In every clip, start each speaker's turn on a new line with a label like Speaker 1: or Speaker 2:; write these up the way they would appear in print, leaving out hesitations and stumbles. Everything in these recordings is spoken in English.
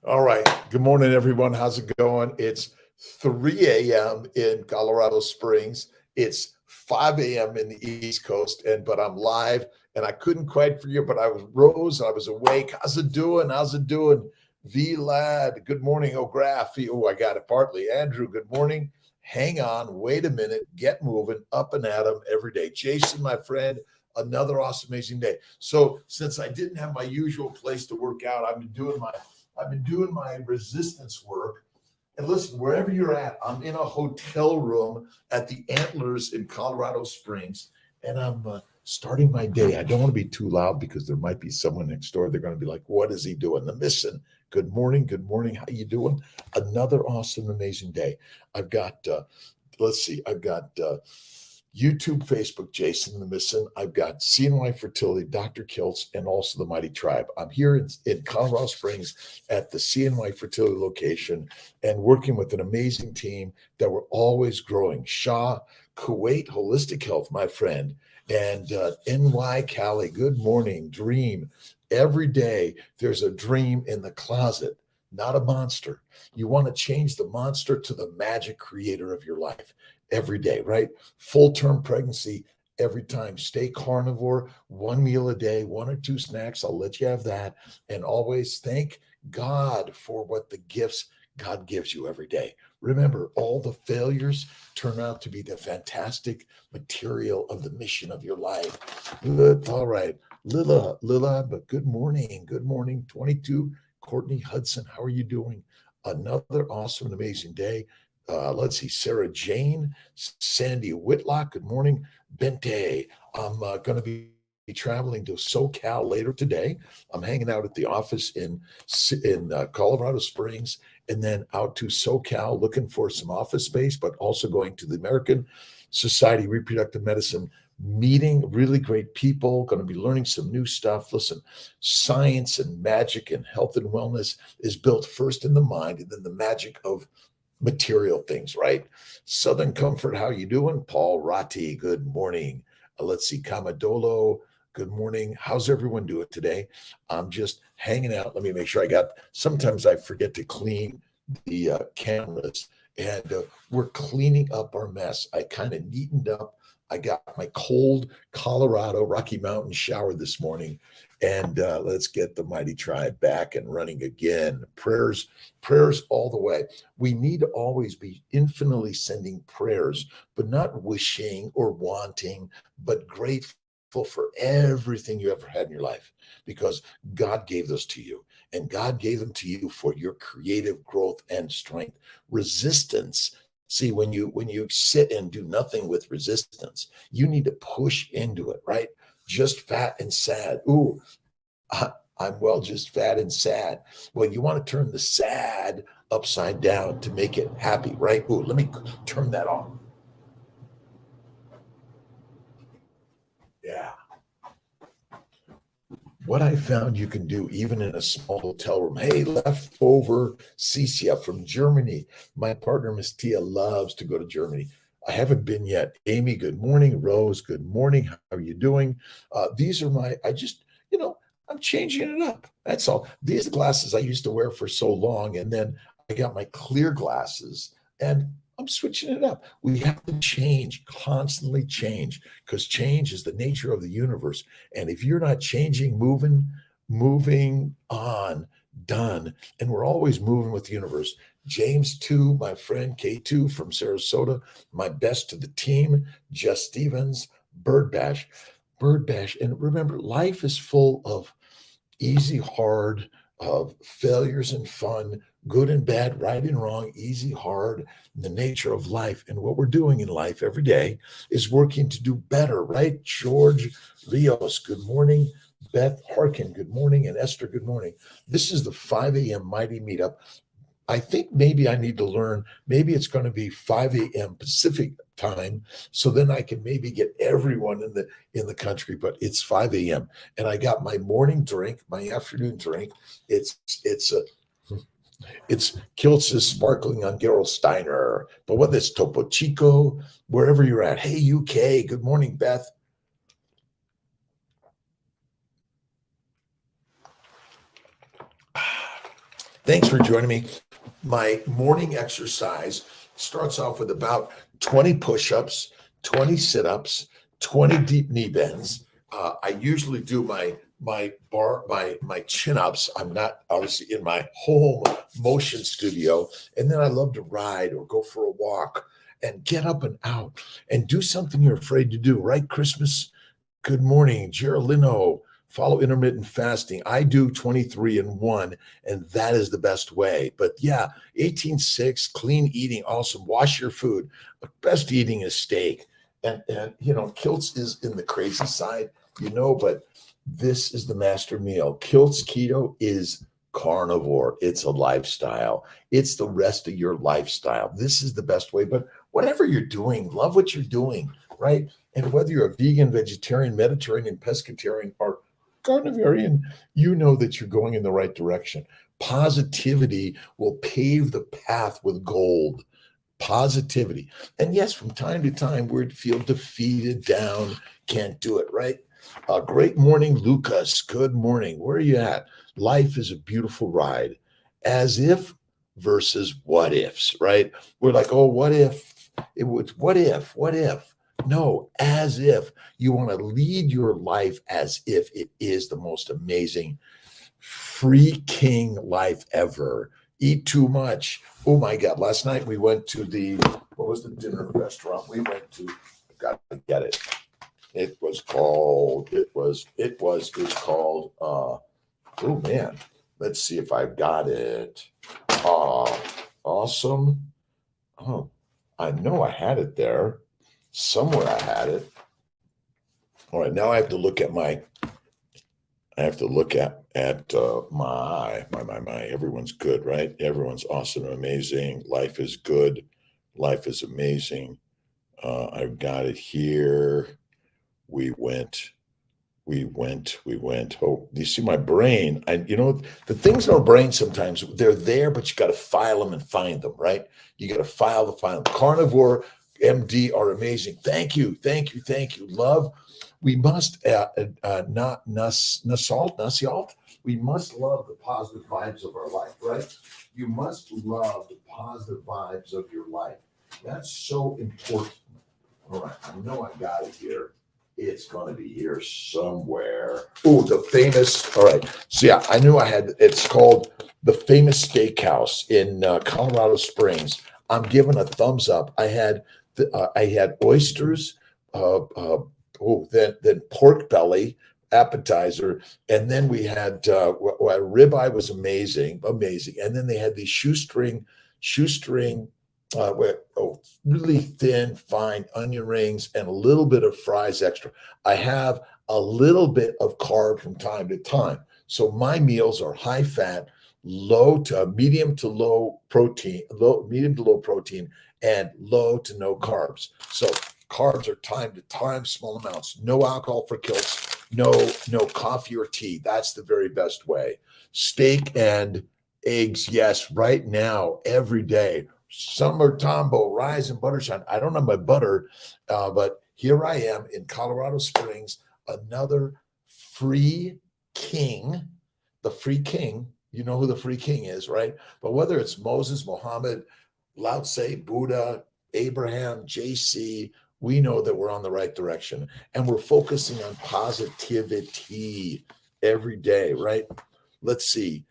Speaker 1: All right. Good morning, everyone. How's it going? It's 3 a.m. in Colorado Springs. It's 5 a.m. in the East Coast, but I'm live and I couldn't quite figure, but I was rose, I was awake. How's it doing? How's it doing? V Lad, good morning. O'Graphy. Oh, I got it partly. Andrew, good morning. Hang on, wait a minute, get moving, up and at 'em every day. Jason, my friend, another awesome, amazing day. So since I didn't have my usual place to work out, I've been doing my resistance work. And listen, wherever you're at, I'm in a hotel room at the Antlers in Colorado Springs, and I'm starting my day. I don't want to be too loud because there might be someone next door. They're going to be like, "What is he doing?" The missing. Good morning. Good morning. How you doing? Another awesome, amazing day. I've got. Let's see. I've got YouTube, Facebook, Jason the Missin. I've got CNY Fertility, Dr. Kiltz, and also the Mighty Tribe. I'm here in Colorado Springs at the CNY Fertility location and working with an amazing team that we're always growing. Shah, Kuwait Holistic Health, my friend, and NY Cali. Good morning, Dream. Every day there's a dream in the closet, not a monster. You want to change the monster to the magic creator of your life every day, right? Full term pregnancy every time. Stay carnivore, one meal a day, one or two snacks. I'll let you have that. And always thank God for what the gifts God gives you every day. Remember, all the failures turn out to be the fantastic material of the mission of your life. Good. All right. Lila, but good morning. Good morning. 22, Courtney Hudson. How are you doing? Another awesome and amazing day. Let's see, Sarah Jane, Sandy Whitlock. Good morning, Bente. I'm going to be traveling to SoCal later today. I'm hanging out at the office in Colorado Springs, and then out to SoCal looking for some office space, but also going to the American Society of Reproductive Medicine meeting really great people, going to be learning some new stuff. Listen, science and magic and health and wellness is built first in the mind and then the magic of material things, right? Southern Comfort, how you doing? Paul Ratti, good morning. Let's see, Camadolo, good morning. How's everyone doing today? I'm just hanging out. Let me make sure sometimes I forget to clean the cameras, and we're cleaning up our mess. I kind of neatened up. I got my cold Colorado Rocky Mountain shower this morning, and let's get the Mighty Tribe back and running again. Prayers all the way. We need to always be infinitely sending prayers, but not wishing or wanting, but grateful for everything you ever had in your life, because God gave those to you, and God gave them to you for your creative growth and strength. Resistance. See, when you sit and do nothing with resistance, you need to push into it, right? Just fat and sad. Ooh, I'm well, just fat and sad. Well, you want to turn the sad upside down to make it happy, right? Ooh, let me turn that on. Yeah. What I found you can do even in a small hotel room. Hey, leftover CCF from Germany. My partner, Miss Tia, loves to go to Germany. I haven't been yet. Amy, good morning. Rose, good morning. How are you doing? These are I'm changing it up. That's all. These are glasses I used to wear for so long. And then I got my clear glasses and I'm switching it up. We have to change, constantly change, because change is the nature of the universe. And if you're not changing, moving on, done. And we're always moving with the universe. James 2, my friend K2 from Sarasota, my best to the team, Jess Stevens, Bird Bash. And remember, life is full of easy, hard, of failures and fun, good and bad, right and wrong, easy, hard, the nature of life. And what we're doing in life every day is working to do better, right? George Rios, good morning. Beth Harkin, good morning. And Esther, good morning. This is the 5 a.m. Mighty Meetup. I think maybe I need to learn, maybe it's going to be 5 a.m. Pacific time. So then I can maybe get everyone in the country, but it's 5 a.m. And I got my morning drink, my afternoon drink. It's Kiltz's sparkling on Gerolsteiner. But what is Topo Chico, wherever you're at. Hey, UK, good morning, Beth. Thanks for joining me. My morning exercise starts off with about 20 push-ups, 20 sit-ups, 20 deep knee bends. I usually do my chin-ups. I'm not obviously in my home motion studio. And then I love to ride or go for a walk and get up and out and do something you're afraid to do, right? Christmas. Good morning, Geraldino. Follow intermittent fasting. I do 23 and 1, and that is the best way. But yeah, 18-6, clean eating, awesome. Wash your food. But best eating is steak. And Kiltz is in the crazy side, but this is the master meal. Kiltz keto is carnivore. It's a lifestyle. It's the rest of your lifestyle. This is the best way. But whatever you're doing, love what you're doing, right? And whether you're a vegan, vegetarian, Mediterranean, pescatarian, or carnivarian, you know that you're going in the right direction. Positivity will pave the path with gold. Positivity. And yes, from time to time, we feel defeated, down, can't do it, right? Great morning, Lucas. Good morning. Where are you at? Life is a beautiful ride. As if versus what ifs, right? We're like, oh, what if? It was what if? What if? No, as if. You want to lead your life as if it is the most amazing free king life ever. Eat too much. Oh my God. Last night we went to what was the dinner restaurant? We went to, I've got to get it. It's called, oh man, let's see if I've got it. Awesome. Oh, I know I had it there. Somewhere I had it. All right, now I have to look at my everyone's good, right? Everyone's awesome and amazing. Life is good. Life is amazing. I've got it here. We went. Oh, you see my brain? The things in our brain sometimes they're there, but you got to file them and find them, right? You got to file them. Carnivore MD are amazing. Thank you. Love. We must not Nasialt. We must love the positive vibes of our life, right? You must love the positive vibes of your life. That's so important. All right, I know I got it here. It's going to be here somewhere. Oh, the famous. All right. So yeah, I knew I had. It's called the Famous Steakhouse in Colorado Springs. I'm giving a thumbs up. I had oysters. Then pork belly appetizer, and then we had ribeye was amazing, and then they had these shoestring, really thin, fine onion rings and a little bit of fries extra. I have a little bit of carb from time to time, so my meals are high fat, medium to low protein, and low to no carbs. So carbs are time to time, small amounts. No alcohol for Kiltz. No coffee or tea. That's the very best way. Steak and eggs, yes, right now, every day. Summer Tombo, Rise and Buttershine. I don't have my butter, but here I am in Colorado Springs, another free king. The free king, you know who the free king is, right? But whether it's Moses, Muhammad, Lao Tse, Buddha, Abraham, JC, we know that we're on the right direction and we're focusing on positivity every day, right? Let's see.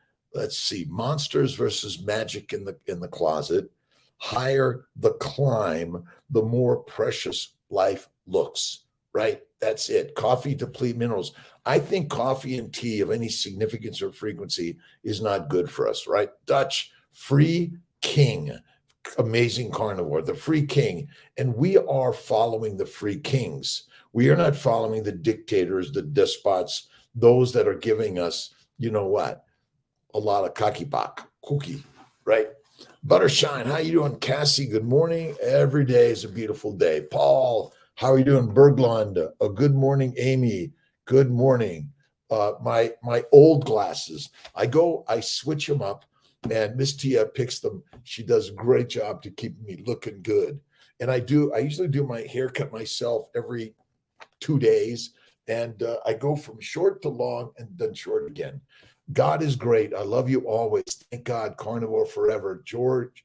Speaker 1: Monsters versus magic in the closet. Higher the climb, the more precious life looks, right? That's it. Coffee deplete minerals. I think coffee and tea of any significance or frequency is not good for us, right? Dutch, free king. Amazing carnivore, the free king. And we are following the free kings. We are not following the dictators, the despots, those that are giving us, a lot of cookie, right? Buttershine, how you doing? Cassie, good morning. Every day is a beautiful day. Paul, how are you doing? Berglund, a good morning. Amy, good morning. My old glasses, I switch them up. And Miss Tia picks them. She does a great job to keep me looking good. And I usually do my haircut myself every 2 days. And I go from short to long and then short again. God is great. I love you always. Thank God. Carnivore forever. George,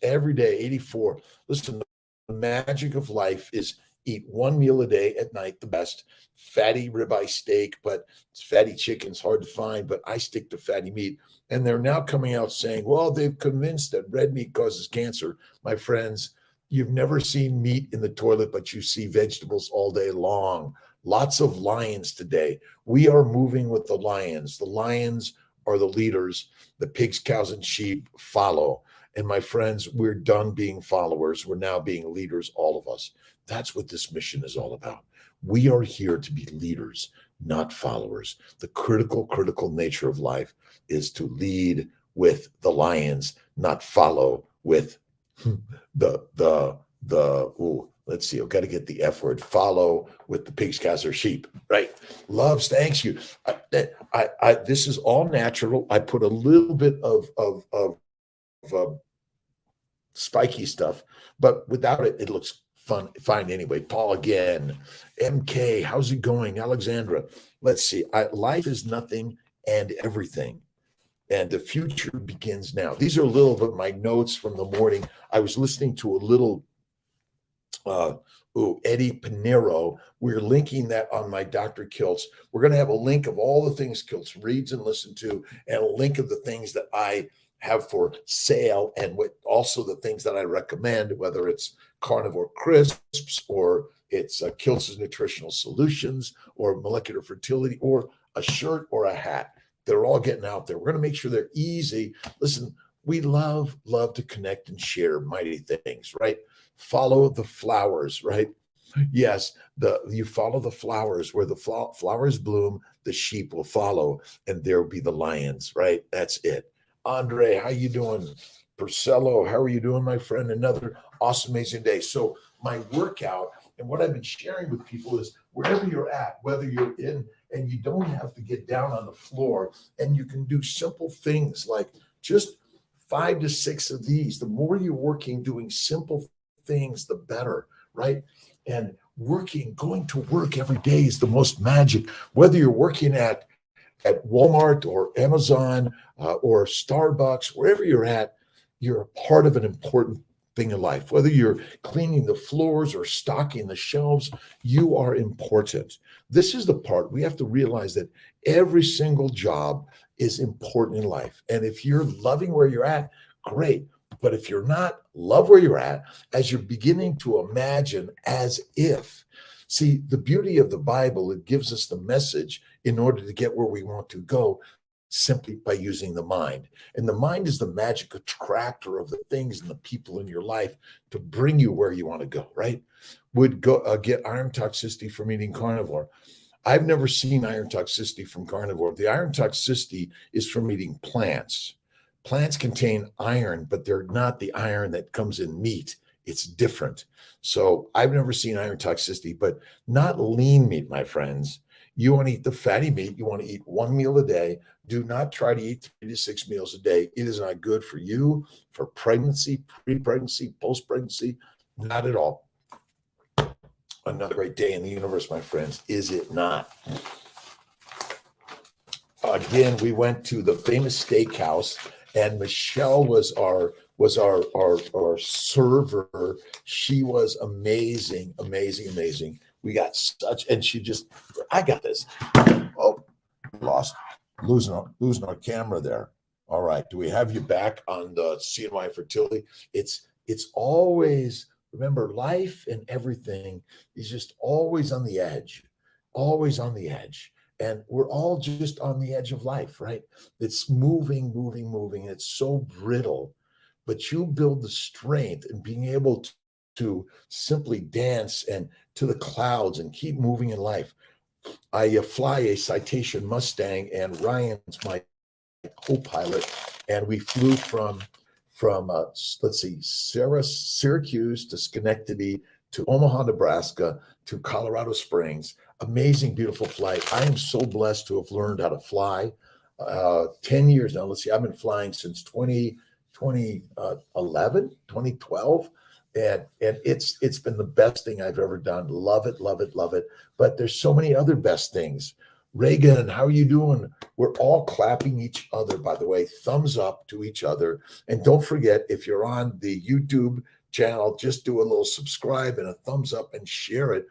Speaker 1: every day, 84. Listen, the magic of life is eat one meal a day at night, the best. Fatty ribeye steak, but fatty chicken's hard to find, but I stick to fatty meat. And they're now coming out saying, well, they've convinced that red meat causes cancer. My friends, you've never seen meat in the toilet, but you see vegetables all day long. Lots of lions today. We are moving with the lions. The lions are the leaders. The pigs, cows, and sheep follow. And my friends, we're done being followers. We're now being leaders, all of us. That's what this mission is all about. We are here to be leaders, not followers. The critical nature of life is to lead with the lions, not follow with let's see, I've got to get the F word, follow with the pigs, cows, or sheep, right? Loves, thanks you. This is all natural. I put a little bit of spiky stuff, but without it, it looks fine anyway. Paul again, MK, how's it going? Alexandra, let's see. Life is nothing and everything, and the future begins now. These are a little bit my notes from the morning. I was listening to a little Eddie Pinero. We're linking that on my Dr. Kiltz. We're going to have a link of all the things Kiltz reads and listens to, and a link of the things that I have for sale, and also the things that I recommend, whether it's carnivore crisps or it's Kiltz's nutritional solutions or molecular fertility or a shirt or a hat. They're all getting out there. We're going to make sure they're easy. Listen, we love to connect and share mighty things, right? Follow the flowers, right? Yes, you follow the flowers. Where the flowers bloom, the sheep will follow, and there will be the lions, right? That's it. Andre, how you doing? Porcello, how are you doing, my friend? Another awesome, amazing day. So my workout and what I've been sharing with people is wherever you're at, whether you're in, and you don't have to get down on the floor, and you can do simple things like just 5 to 6 of these. The more you're working, doing simple things, the better, right? And going to work every day is the most magic. Whether you're working at Walmart or Amazon or Starbucks, wherever you're at, you're a part of an important thing in life. Whether you're cleaning the floors or stocking the shelves, you are important. This is the part we have to realize, that every single job is important in life. And if you're loving where you're at, great. But if you're not, love where you're at as you're beginning to imagine as if. See, the beauty of the Bible, it gives us the message in order to get where we want to go, simply by using the mind. And the mind is the magic attractor of the things and the people in your life to bring you where you want to go, right? Would get iron toxicity from eating carnivore. I've never seen iron toxicity from carnivore. The iron toxicity is from eating plants. Plants contain iron, but they're not the iron that comes in meat. It's different. So I've never seen iron toxicity, but not lean meat, my friends. You want to eat the fatty meat. You want to eat one meal a day. Do not try to eat 3 to 6 meals a day. It is not good for you, for pregnancy, pre-pregnancy, post-pregnancy, not at all. Another great day in the universe, my friends, is it not? Again, we went to the famous steakhouse, and Michelle was our server. She was amazing. We got and I got this. Oh, losing our camera there. All right. Do we have you back on the CNY Fertility? It's always, remember, life and everything is just always on the edge, always on the edge. And we're all just on the edge of life, right? It's moving. It's so brittle, but you build the strength and being able to simply dance and to the clouds and keep moving in life. I fly a Citation Mustang, and Ryan's my co-pilot, and we flew from Syracuse to Schenectady to Omaha, Nebraska to Colorado Springs. Amazing, beautiful flight. I am so blessed to have learned how to fly. 10 years now. Let's see, I've been flying since 2011, 2012. And it's been the best thing I've ever done. Love it. But there's so many other best things. Reagan, how are you doing? We're all clapping each other, by the way, thumbs up to each other. And don't forget, if you're on the YouTube channel, just do a little subscribe and a thumbs up and share it.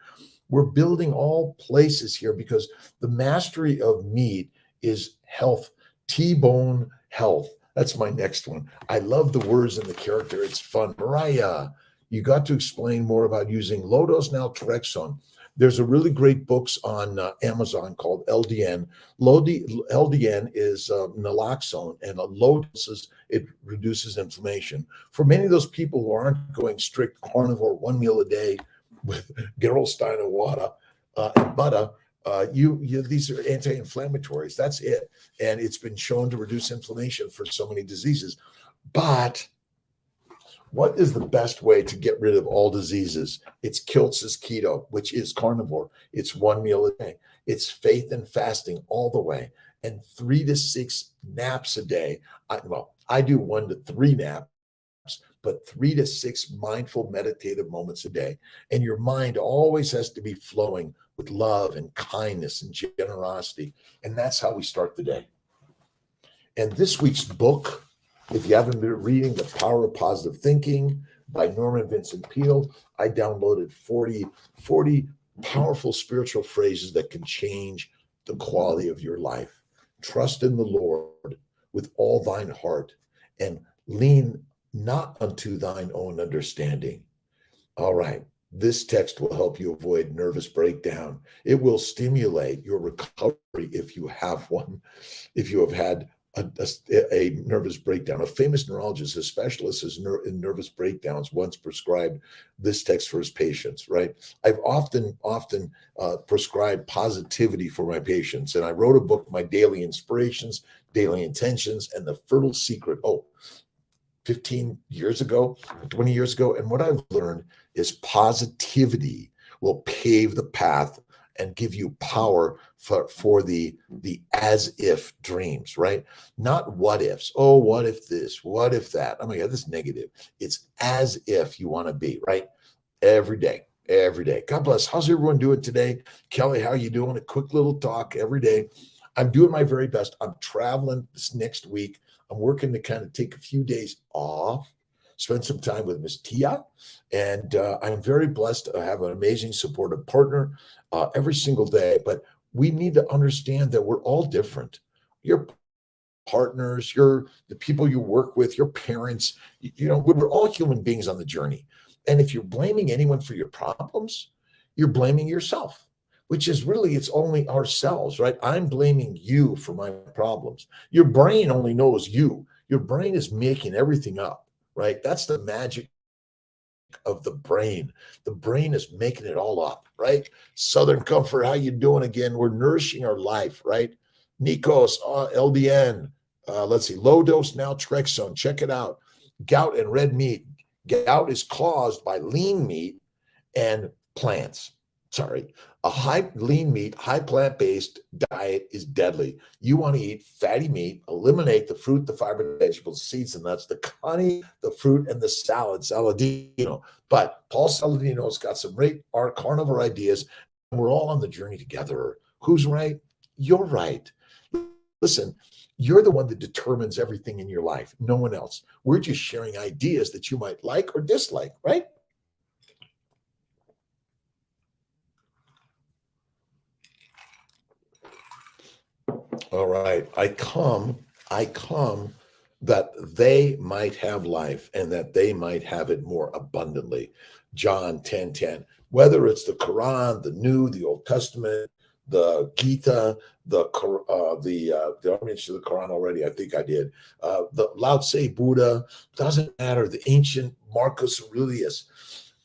Speaker 1: We're building all places here because the mastery of meat is health, T-bone health. That's my next one. I love the words and the character. It's fun. Mariah, you got to explain more about using low-dose naltrexone. There's a really great books on Amazon called LDN. LDN is naloxone, and at low doses, it reduces inflammation. For many of those people who aren't going strict carnivore, one meal a day with Gerolstein and water and butter, these are anti-inflammatories. That's it. And it's been shown to reduce inflammation for so many diseases. But what is the best way to get rid of all diseases? It's Kiltz's keto, which is carnivore. It's one meal a day. It's faith and fasting all the way, and 3 to 6 naps a day. I do 1 to 3 naps, but 3 to 6 mindful meditative moments a day. And your mind always has to be flowing with love and kindness and generosity. And that's how we start the day. And this week's book, if you haven't been reading The Power of Positive Thinking by Norman Vincent Peale, I downloaded 40 powerful spiritual phrases that can change the quality of your life. Trust in the Lord with all thine heart and lean not unto thine own understanding. All right. This text will help you avoid nervous breakdown. It will stimulate your recovery if you have one, if you have had a nervous breakdown. A famous neurologist, a specialist in nervous breakdowns, once prescribed this text for his patients, right? I've often prescribed positivity for my patients. And I wrote a book, My Daily Inspirations, Daily Intentions, and The Fertile Secret. 15 years ago, 20 years ago. And what I've learned is positivity will pave the path and give you power for the as if dreams, right? Not what ifs. Oh, what if this? What if that? Oh my God, this is negative. It's as if you want to be, right? Every day. God bless. How's everyone doing today? Kelly, how are you doing? A quick little talk every day. I'm doing my very best. I'm traveling this next week. I'm working to kind of take a few days off, spend some time with Miss Tia. And I'm very blessed to have an amazing supportive partner every single day. But we need to understand that we're all different. Your partners, the people you work with, your parents, we're all human beings on the journey. And if you're blaming anyone for your problems, you're blaming yourself, which is really, it's only ourselves, right? I'm blaming you for my problems. Your brain only knows you. Your brain is making everything up, right? That's the magic of the brain. The brain is making it all up, right? Southern Comfort, how you doing again? We're nourishing our life, right? Nikos, LDN, let's see, low dose naltrexone, check it out. Gout and red meat. Gout is caused by lean meat and plants. A high lean meat, high plant-based diet is deadly. You want to eat fatty meat, eliminate the fruit, the fiber, the vegetables, seeds, and nuts, the honey, the fruit, and the Saladino. But Paul Saladino's got some great carnivore ideas, and we're all on the journey together. Who's right? You're right. Listen, you're the one that determines everything in your life, no one else. We're just sharing ideas that you might like or dislike, right? All right. I come that they might have life and that they might have it more abundantly. John 10:10. Whether it's the Quran, the New, the Old Testament, the Gita, I mentioned the Quran already. I think I did. The Lao Tse Buddha, doesn't matter. The ancient Marcus Aurelius.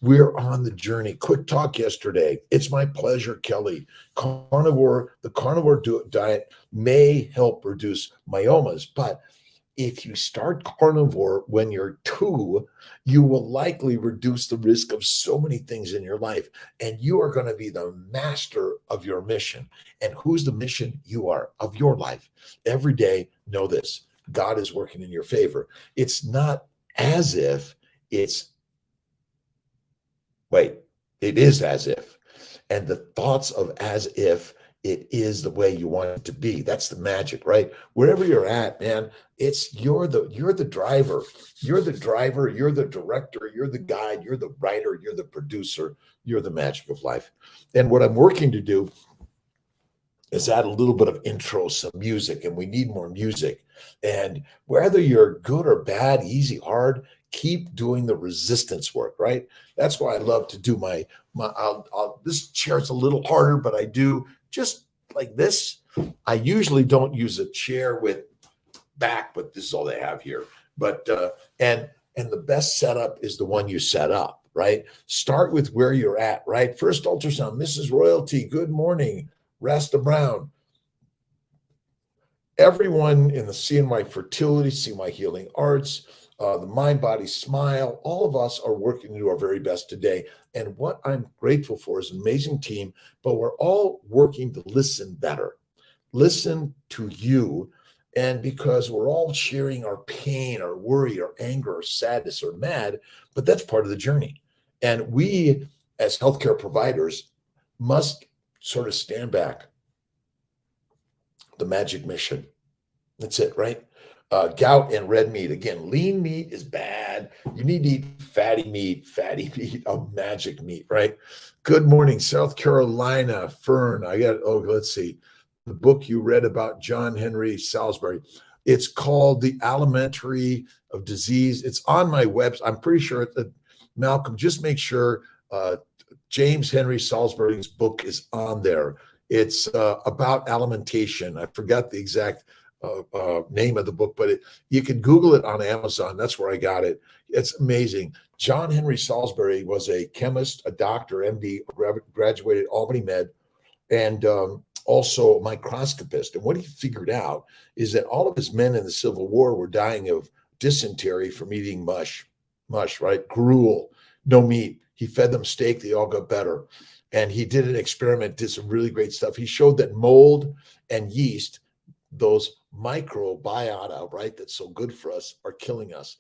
Speaker 1: We're on the journey. Quick talk yesterday. It's my pleasure, Kelly. The carnivore diet may help reduce myomas, but if you start carnivore when you're 2, you will likely reduce the risk of so many things in your life. And you are going to be the master of your mission. And who's the mission? You are, of your life. Every day, know this. God is working in your favor. It's not as if it is as if. And the thoughts of as if it is the way you want it to be. That's the magic, right? Wherever you're at, man, it's you're the driver. You're the driver, you're the director, you're the guide, you're the writer, you're the producer, you're the magic of life. And what I'm working to do is add a little bit of intro, some music, and we need more music. And whether you're good or bad, easy, hard, keep doing the resistance work, right? That's why I love to do this chair's a little harder, but I do just like this. I usually don't use a chair with back, but this is all they have here. But and the best setup is the one you set up, right? Start with where you're at, right? First ultrasound, Mrs. Royalty, good morning. Rasta Brown. Everyone in the CNY Fertility, CNY Healing Arts, the Mind Body Smile, all of us are working to do our very best today. And what I'm grateful for is an amazing team, but we're all working to listen better. Listen to you. And because we're all sharing our pain, our worry, our anger, our sadness, or mad, but that's part of the journey. And we, as healthcare providers, must sort of stand back. The magic mission. That's it, right? Gout and red meat. Again, lean meat is bad. You need to eat fatty meat, a magic meat, right? Good morning, South Carolina. Fern, let's see. The book you read about John Henry Salisbury. It's called The Alimentary of Disease. It's on my website. I'm pretty sure Malcolm, just make sure James Henry Salisbury's book is on there. It's about alimentation. I forgot the exact name of the book, but you can Google it on Amazon. That's where I got it. It's amazing. John Henry Salisbury was a chemist, a doctor, MD, graduated Albany Med, and also a microscopist. And what he figured out is that all of his men in the Civil War were dying of dysentery from eating mush, right? Gruel, no meat. He fed them steak. They all got better. And he did an experiment, did some really great stuff. He showed that mold and yeast, those microbiota, right, that's so good for us, are killing us.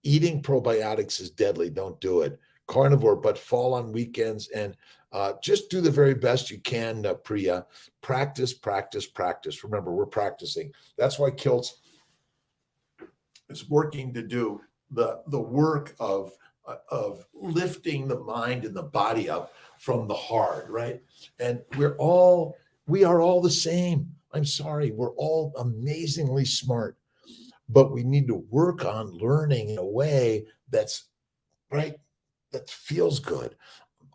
Speaker 1: Eating probiotics is deadly. Don't do it. Carnivore, but fall on weekends and just do the very best you can, Priya. Practice, practice, practice. Remember, we're practicing. That's why Kiltz is working to do the work of lifting the mind and the body up from the hard, right? And we are all the same. I'm sorry, we're all amazingly smart, but we need to work on learning in a way that's right, that feels good.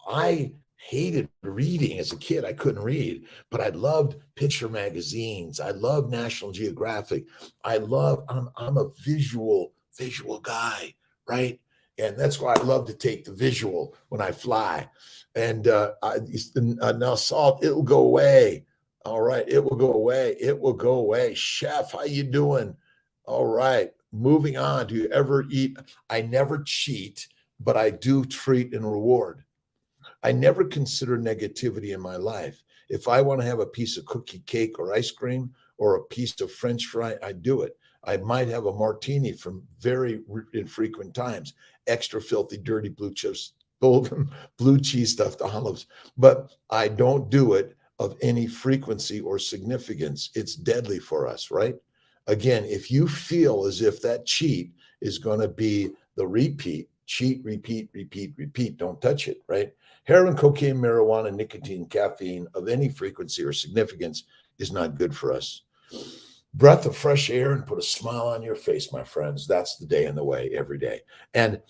Speaker 1: I hated reading as a kid. I couldn't read, but I loved picture magazines. I love National Geographic. I'm a visual guy, right? And that's why I love to take the visual when I fly. And now salt, it'll go away. All right, it will go away. It will go away. Chef, how you doing? All right, moving on. Do you ever eat? I never cheat, but I do treat and reward. I never consider negativity in my life. If I want to have a piece of cookie cake or ice cream or a piece of French fry, I do it. I might have a martini from very infrequent times, extra filthy, dirty blue chips, blue cheese stuffed olives, but I don't do it of any frequency or significance. It's deadly for us, right? Again, if you feel as if that cheat is going to be the repeat, cheat, repeat, repeat, repeat, don't touch it, right? Heroin, cocaine, marijuana, nicotine, caffeine of any frequency or significance is not good for us. Breath of fresh air and put a smile on your face, my friends. That's the day and the way every day. And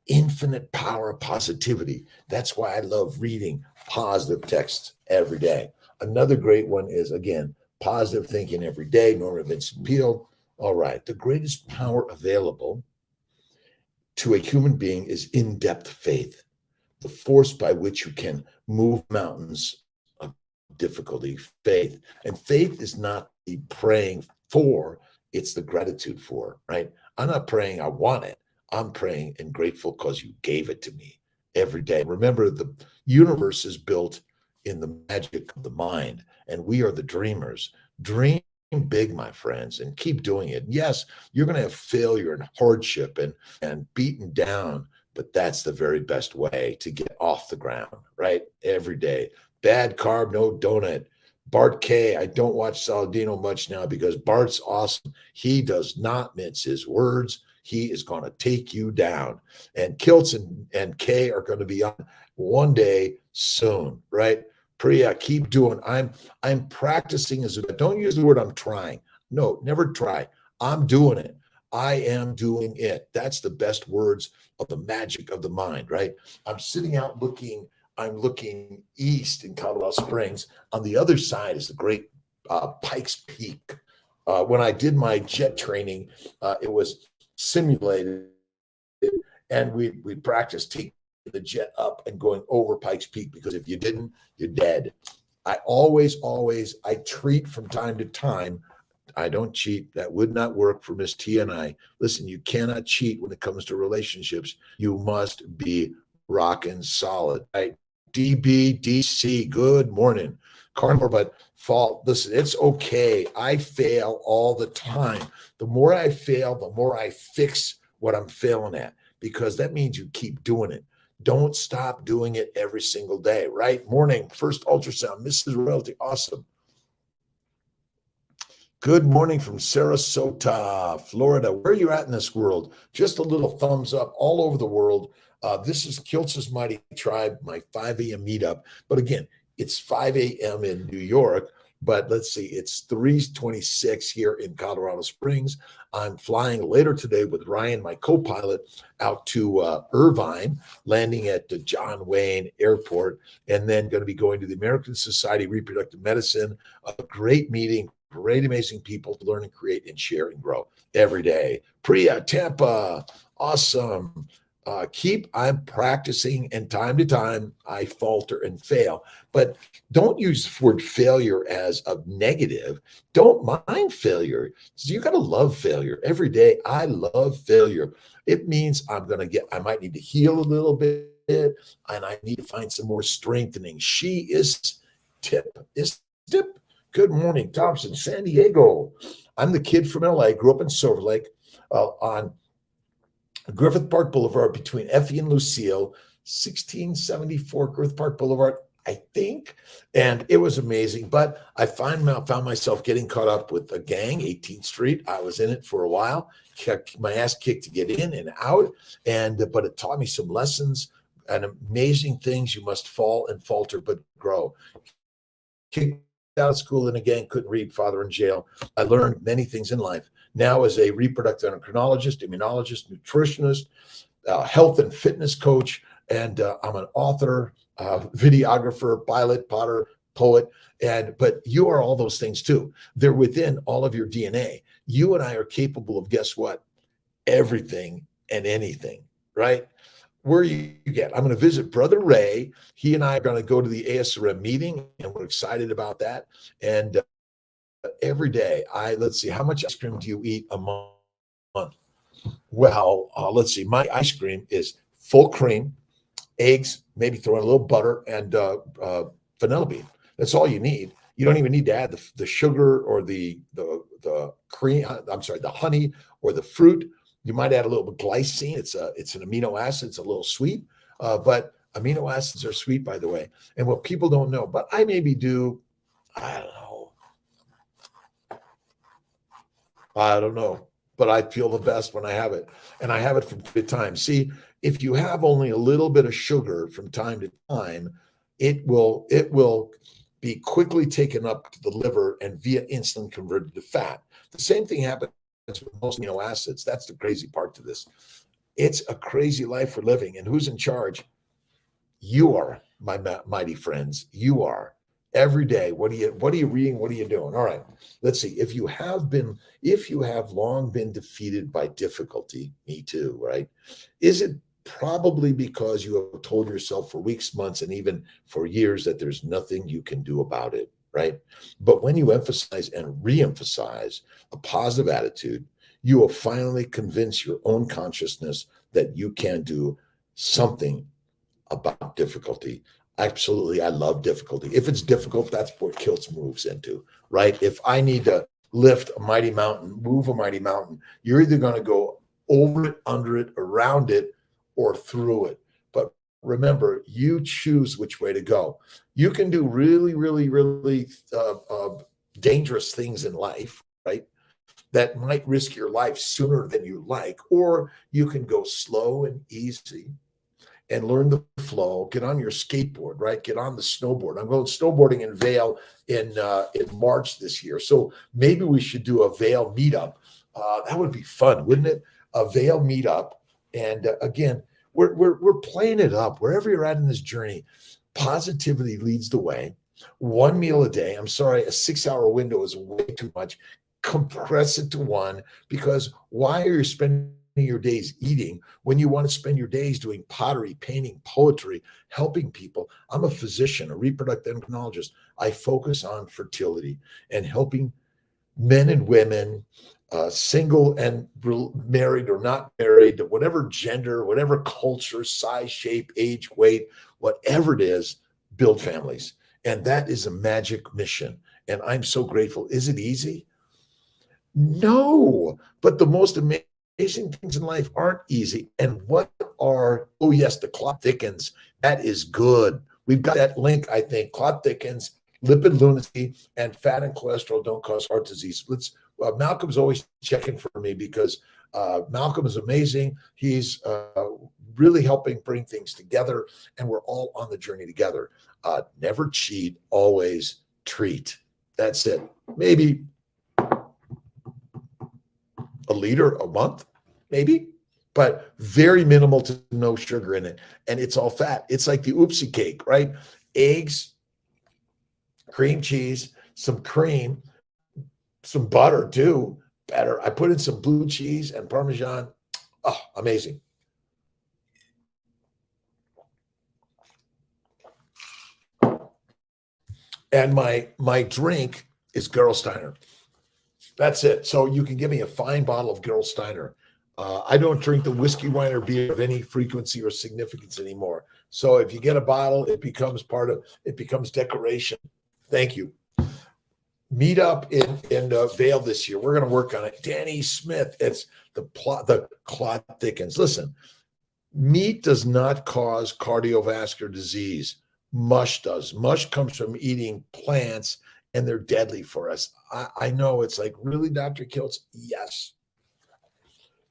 Speaker 1: infinite power of positivity. That's why I love reading positive texts every day. Another great one is, again, positive thinking every day. Norma Vincent Peale. All right. The greatest power available to a human being is in-depth faith, the force by which you can move mountains of difficulty. Faith. And faith is not the praying for, it's the gratitude for, right? I'm not praying I want it. I'm praying and grateful because you gave it to me every day. Remember, the universe is built in the magic of the mind, and we are the dreamers. Dream big, my friends, and keep doing it. Yes, you're going to have failure and hardship and beaten down, but that's the very best way to get off the ground, right? Every day. Bad carb, no donut. Bart K. I don't watch Saladino much now because Bart's awesome. He does not mince his words. He is going to take you down. And Kiltz and Kay are going to be on one day soon, right? Priya, keep doing. I'm practicing as a, don't use the word I'm trying. No, never try. I'm doing it. I am doing it. That's the best words of the magic of the mind, right? I'm sitting out looking, I'm looking east in Colorado Springs. On the other side is the great Pikes Peak. When I did my jet training, it was simulated, and we practiced taking the jet up and going over Pikes Peak, because if you didn't, you're dead. I always I treat from time to time. I don't cheat. That would not work for Miss T and I. Listen, you cannot cheat when it comes to relationships. You must be rocking solid. Right? DBDC, good morning. Carnivore, but fall. Listen, it's okay. I fail all the time. The more I fail, the more I fix what I'm failing at, because that means you keep doing it. Don't stop doing it every single day, right? Morning, first ultrasound, Mrs. Royalty, awesome. Good morning from Sarasota, Florida. Where are you at in this world? Just a little thumbs up all over the world. This is Kiltz's Mighty Tribe, my 5 a.m. meetup. But again, it's 5 a.m. in New York. But let's see, it's 3:26 here in Colorado Springs. I'm flying later today with Ryan, my co-pilot, out to Irvine, landing at the John Wayne Airport, and then going to be going to the American Society of Reproductive Medicine. A great meeting, great, amazing people to learn and create and share and grow every day. Priya, Tampa, awesome. I'm practicing, and time to time I falter and fail, but don't use the word failure as a negative. Don't mind failure. So you got to love failure every day. I love failure. It means I might need to heal a little bit, and I need to find some more strengthening. She is tip. Good morning, Thompson, San Diego. I'm the kid from LA, grew up in Silver Lake on Griffith Park Boulevard between Effie and Lucille, 1674 Griffith Park Boulevard, I think. And it was amazing. But I found myself getting caught up with a gang, 18th Street. I was in it for a while, kept my ass kicked to get in and out. But it taught me some lessons and amazing things. You must fall and falter, but grow. Kicked out of school in a gang, couldn't read, father in jail. I learned many things in life. Now, as a reproductive endocrinologist, immunologist, nutritionist, health and fitness coach, and I'm an author, videographer, pilot, potter, poet, but you are all those things too. They're within all of your DNA. You and I are capable of, guess what? Everything and anything, right? Where you get. I'm going to visit Brother Ray. He and I are going to go to the ASRM meeting, and we're excited about that. And every day, let's see, how much ice cream do you eat a month? Well, let's see, my ice cream is full cream, eggs, maybe throw in a little butter, and vanilla bean. That's all you need. You don't even need to add the sugar or the cream. I'm sorry, the honey or the fruit. You might add a little bit of glycine. It's an amino acid. It's a little sweet, but amino acids are sweet, by the way. And what people don't know, but I maybe do, I don't know, but I feel the best when I have it. And I have it from time to time. See, if you have only a little bit of sugar from time to time, it will be quickly taken up to the liver and via insulin converted to fat. The same thing happens with most amino acids. That's the crazy part to this. It's a crazy life we're living. And who's in charge? You are, my mighty friends. You are. Every day, what are you reading? What are you doing? All right, let's see. If you have long been defeated by difficulty, me too, right? Is it probably because you have told yourself for weeks, months, and even for years that there's nothing you can do about it, right? But when you emphasize and re-emphasize a positive attitude, you will finally convince your own consciousness that you can do something about difficulty. Absolutely, I love difficulty. If it's difficult, that's what Kiltz moves into, right? If I need to lift a mighty mountain, move a mighty mountain, you're either going to go over it, under it, around it, or through it. But remember, you choose which way to go. You can do really, really, really dangerous things in life, right? That might risk your life sooner than you like, or you can go slow and easy and learn the flow. Get on your skateboard, right? Get on the snowboard. I'm going snowboarding in Vail in March this year, so maybe we should do a Vail meetup. That would be fun, wouldn't it? A Vail meetup, and again, we're playing it up wherever you're at in this journey. Positivity leads the way. One meal a day. I'm sorry, a 6-hour window is way too much. Compress it to one, because why are you spending your days eating when you want to spend your days doing pottery, painting, poetry, helping people? I'm a physician, a reproductive endocrinologist. I focus on fertility and helping men and women, single and married or not married, whatever gender, whatever culture, size, shape, age, weight, whatever it is, build families. And that is a magic mission. And I'm so grateful. Is it easy? No, but the most amazing things in life aren't easy. And what are, oh yes, the clot thickens. That is good. We've got that link, I think. Clot thickens, lipid lunacy, and fat and cholesterol don't cause heart disease. Malcolm's always checking for me, because Malcolm is amazing. He's really helping bring things together, and we're all on the journey together. Never cheat, always treat. That's it. Maybe a liter a month, maybe, but very minimal to no sugar in it. And it's all fat. It's like the oopsie cake, right? Eggs, cream cheese, some cream, some butter too. Better. I put in some blue cheese and Parmesan. Oh, amazing. And my drink is Gerolsteiner. That's it. So you can give me a fine bottle of Gerolsteiner. I don't drink the whiskey, wine, or beer of any frequency or significance anymore. So if you get a bottle, it becomes decoration. Thank you. Meet up in Vail this year. We're going to work on it. Danny Smith. It's the clot thickens. Listen, meat does not cause cardiovascular disease. Mush does. Mush comes from eating plants, and they're deadly for us. I know it's like, really, Dr. Kiltz? Yes.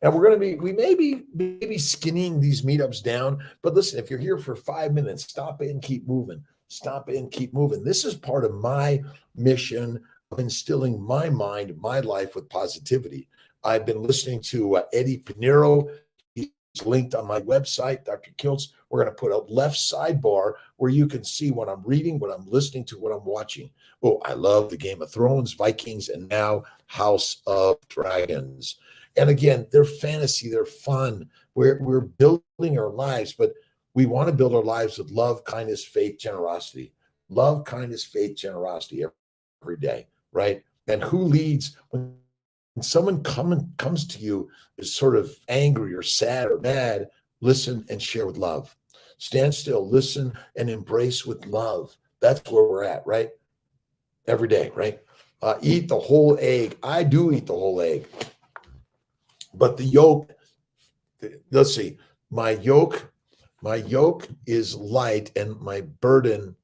Speaker 1: And we may be skinning these meetups down, but listen, if you're here for 5 minutes, stop in, keep moving. Stop in, keep moving. This is part of my mission of instilling my mind, my life with positivity. I've been listening to Eddie Pinero. He's linked on my website, Dr. Kiltz. We're going to put a left sidebar where you can see what I'm reading, what I'm listening to, what I'm watching. Oh, I love the Game of Thrones, Vikings, and now House of Dragons. And again, they're fantasy, they're fun. We're building our lives, but we want to build our lives with love, kindness, faith, generosity. Love, kindness, faith, generosity every day, right? And who leads when someone comes to you is sort of angry or sad or mad? Listen and share with love. Stand still, listen, and embrace with love. That's where we're at, right? Every day, right? Eat the whole egg. I do eat the whole egg. But the yolk, let's see, my yolk is light, and my burden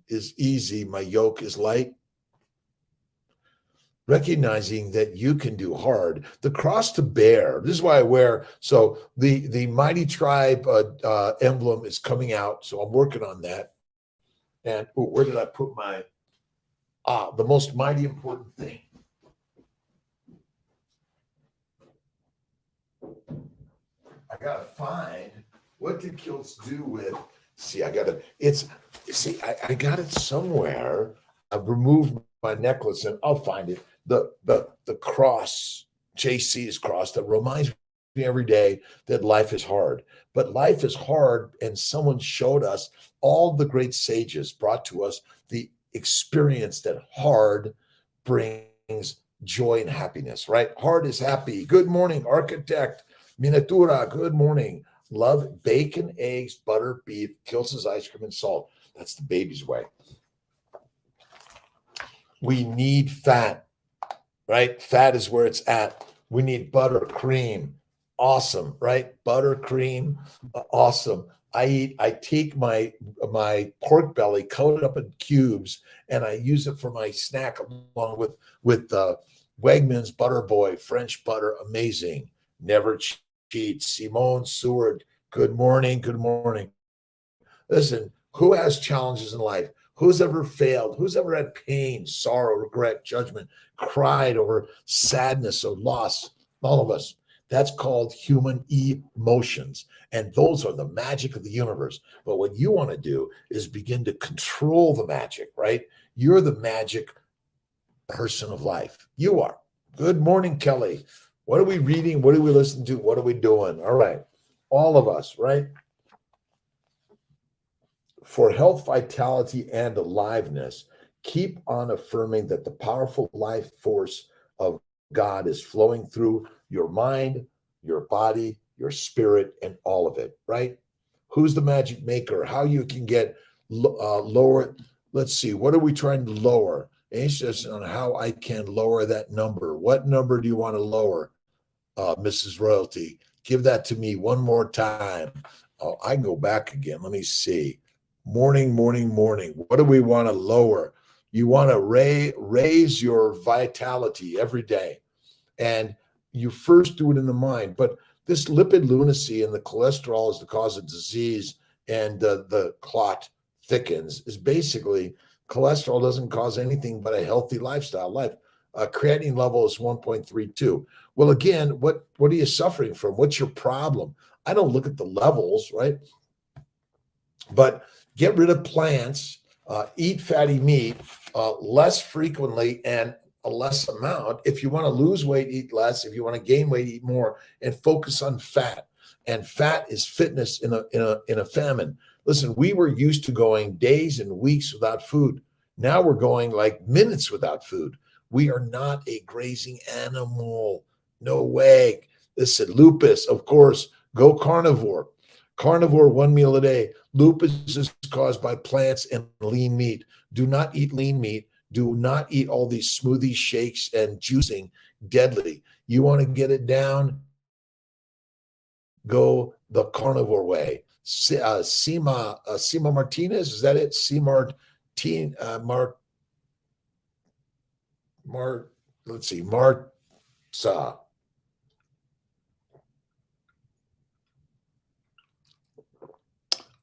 Speaker 1: is easy. My yoke is light. Recognizing that you can do hard. The cross to bear. This is why I wear. So the Mighty Tribe emblem is coming out. So I'm working on that. And where did I put my the most mighty important thing? I gotta find, what did Kiltz do with? I got it somewhere. I've removed my necklace, and I'll find it. The cross, JC's cross, that reminds me every day that life is hard. But life is hard, and someone showed us, all the great sages brought to us the experience that hard brings joy and happiness, right? Hard is happy. Good morning, architect. Miniatura, good morning. Love bacon, eggs, butter, beef, Kiltz's ice cream, and salt. That's the baby's way. We need fat, right? Fat is where it's at. We need butter, cream, Awesome, right? Buttercream, awesome. I take my pork belly, coat it up in cubes, and I use it for my snack along with Wegmans Butter Boy French butter. Amazing. Never cheat. Simone Seward. Good morning. Good morning. Listen, who has challenges in life? Who's ever failed? Who's ever had pain, sorrow, regret, judgment, cried over sadness or loss? All of us. That's called human emotions. And those are the magic of the universe. But what you want to do is begin to control the magic, right? You're the magic person of life. You are. Good morning, Kelly. What are we reading? What are we listening to? What are we doing? All right. All of us, right? For health, vitality, and aliveness, keep on affirming that the powerful life force of God is flowing through your mind, your body, your spirit, and all of it, right? Who's the magic maker? How you can get lower. Let's see, what are we trying to lower? Anxious on how I can lower that number. What number do you want to lower, Mrs. Royalty? Give that to me one more time. Oh, I can go back again. Let me see. Morning, morning, morning. What do we want to lower? You want to raise your vitality every day. And you first do it in the mind. But this lipid lunacy and the cholesterol is the cause of disease, and the clot thickens is basically cholesterol doesn't cause anything but a healthy lifestyle life. Creatinine level is 1.32. Well, again, what are you suffering from? What's your problem? I don't look at the levels, right? But get rid of plants, eat fatty meat less frequently and a less amount. If you want to lose weight, eat less. If you want to gain weight, eat more, and focus on fat. And fat is fitness in a famine. Listen, we were used to going days and weeks without food. Now we're going like minutes without food. We are not a grazing animal. No way. Listen, lupus, of course, go carnivore. Carnivore, one meal a day. Lupus is caused by plants and lean meat. Do not eat lean meat. Do not eat all these smoothie shakes and juicing. Deadly. You want to get it down? Go the carnivore way. Sima Martinez, is that it? Martin, let's see, Martza.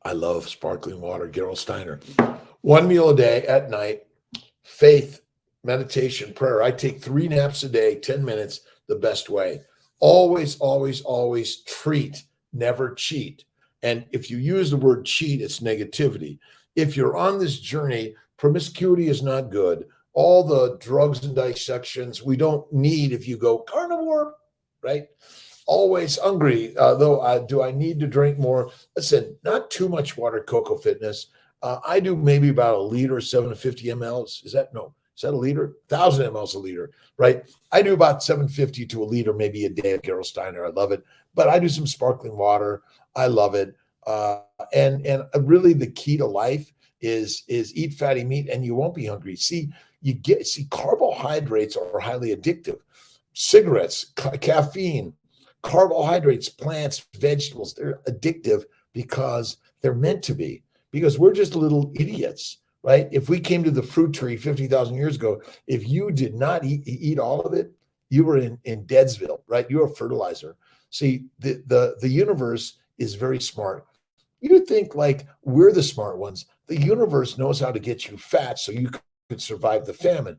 Speaker 1: I love sparkling water. Gerald Steiner. One meal a day at night, faith, meditation, prayer. I take 3 naps a day, 10 minutes, the best way. Always, always, always treat, never cheat. And if you use the word cheat, it's negativity. If you're on this journey, promiscuity is not good. All the drugs and dissections we don't need if you go carnivore, right? Always hungry, though. Do I need to drink more? Listen, not too much water, Cocoa Fitness. I do maybe about a liter, 750 mLs. Is that a liter? 1,000 mLs a liter, right? I do about 750 to a liter, maybe a day at Gerald Steiner. I love it. But I do some sparkling water. I love it. And really the key to life is eat fatty meat and you won't be hungry. See, carbohydrates are highly addictive. Cigarettes, caffeine, carbohydrates, plants, vegetables, they're addictive because they're meant to be, because we're just little idiots, right? If we came to the fruit tree 50,000 years ago, if you did not eat all of it, you were in Deadsville, right? You're a fertilizer. See, the universe is very smart. You think like we're the smart ones. The universe knows how to get you fat so you could survive the famine.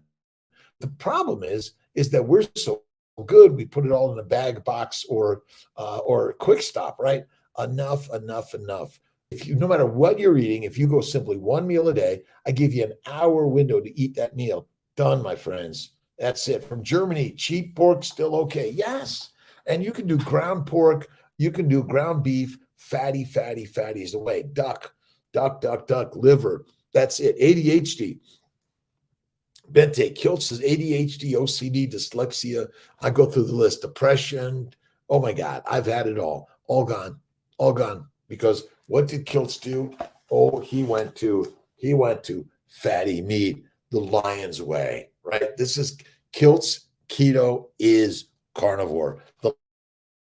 Speaker 1: The problem is that we're so good, we put it all in a bag, box, or quick stop, right? Enough. If you, no matter what you're eating, if you go simply one meal a day, I give you an hour window to eat that meal. Done, my friends. That's it. From Germany, cheap pork still okay. Yes. And you can do ground pork, you can do ground beef, fatty is the way. Duck, liver. That's it. ADHD. Bente, Kiltz says ADHD, OCD, dyslexia. I go through the list. Depression. Oh my God, I've had it all. All gone. Because what did Kiltz do? Oh, he went to fatty meat, the lion's way, right? This is Kiltz. Keto is carnivore. The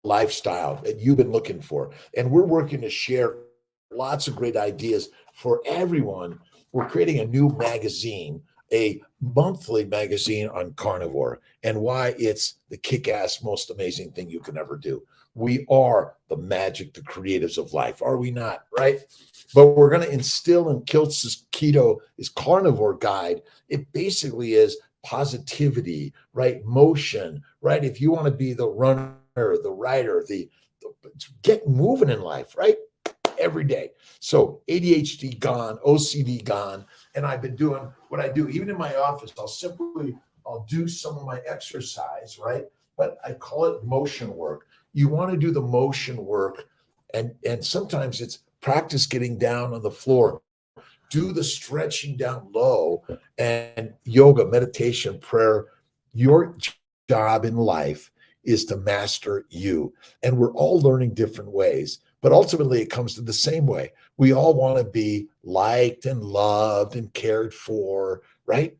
Speaker 1: lifestyle that you've been looking for. And we're working to share lots of great ideas for everyone. We're creating a new magazine, a monthly magazine on carnivore and why it's the kick-ass, most amazing thing you can ever do. We are the magic, the creatives of life, are we not? Right? But we're going to instill in Kiltz's keto, his carnivore guide. It basically is positivity, right? Motion, right? If you want to be the runner, the writer, the get moving in life, right? Every day. So ADHD gone, OCD gone. And I've been doing what I do, even in my office, I'll do some of my exercise, right? But I call it motion work. You want to do the motion work. And sometimes it's practice getting down on the floor, do the stretching down low, and yoga, meditation, prayer. Your job in life is to master you. And we're all learning different ways, but ultimately it comes to the same way. We all want to be liked and loved and cared for, right?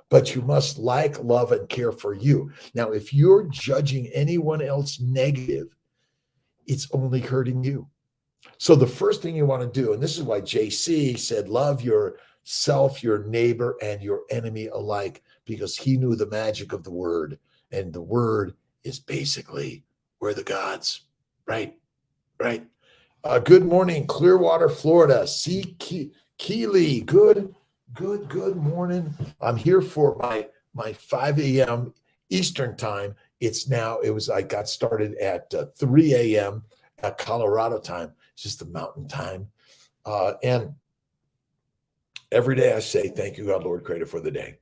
Speaker 1: But you must like, love, and care for you. Now, if you're judging anyone else negative, it's only hurting you. So the first thing you want to do, and this is why JC said, love yourself, your neighbor, and your enemy alike, because he knew the magic of the word. And the word is basically we're the gods, right? Right. Good morning, Clearwater, Florida. C. Keeley, good morning. I'm here for my 5 a.m. Eastern time. I got started at 3 a.m. at Colorado time. It's just the mountain time. And every day I say, thank you, God, Lord, Creator, for the day.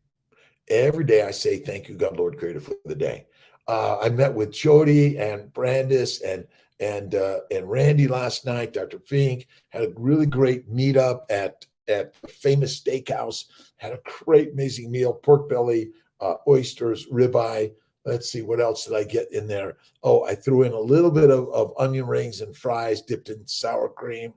Speaker 1: Every day I say, thank you, God, Lord, Creator, for the day. I met with Jody and Brandis and Randy last night. Dr. Fink had a really great meetup at the famous steakhouse. Had a great, amazing meal: pork belly, oysters, ribeye. Let's see, what else did I get in there? Oh, I threw in a little bit of onion rings and fries dipped in sour cream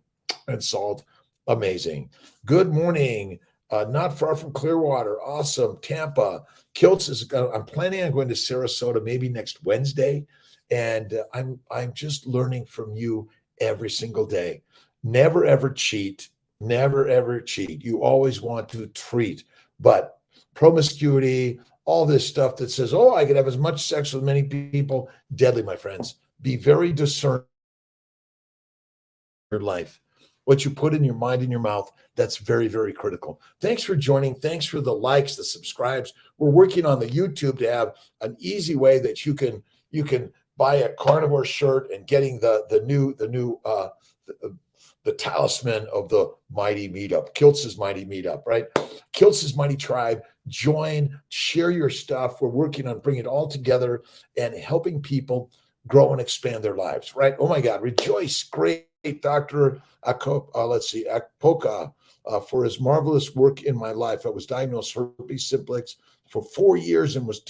Speaker 1: and salt. Amazing. Good morning. Not far from Clearwater. Awesome. Tampa. Kiltz I'm planning on going to Sarasota maybe next Wednesday. And I'm just learning from you every single day. Never, ever cheat. Never, ever cheat. You always want to treat. But promiscuity, all this stuff that says, oh, I can have as much sex with many people, deadly, my friends. Be very discerning in your life. What you put in your mind and your mouth, that's very, very critical. Thanks for joining. Thanks for the likes, the subscribes. We're working on the YouTube to have an easy way that you can buy a carnivore shirt and getting the talisman of the mighty meetup, Kiltz's mighty meetup, right? Kiltz's mighty tribe. Join, share your stuff. We're working on bringing it all together and helping people grow and expand their lives, right? Oh my God, rejoice. Great. Dr. Akpoka, for his marvelous work in my life. I was diagnosed herpes simplex for 4 years and was,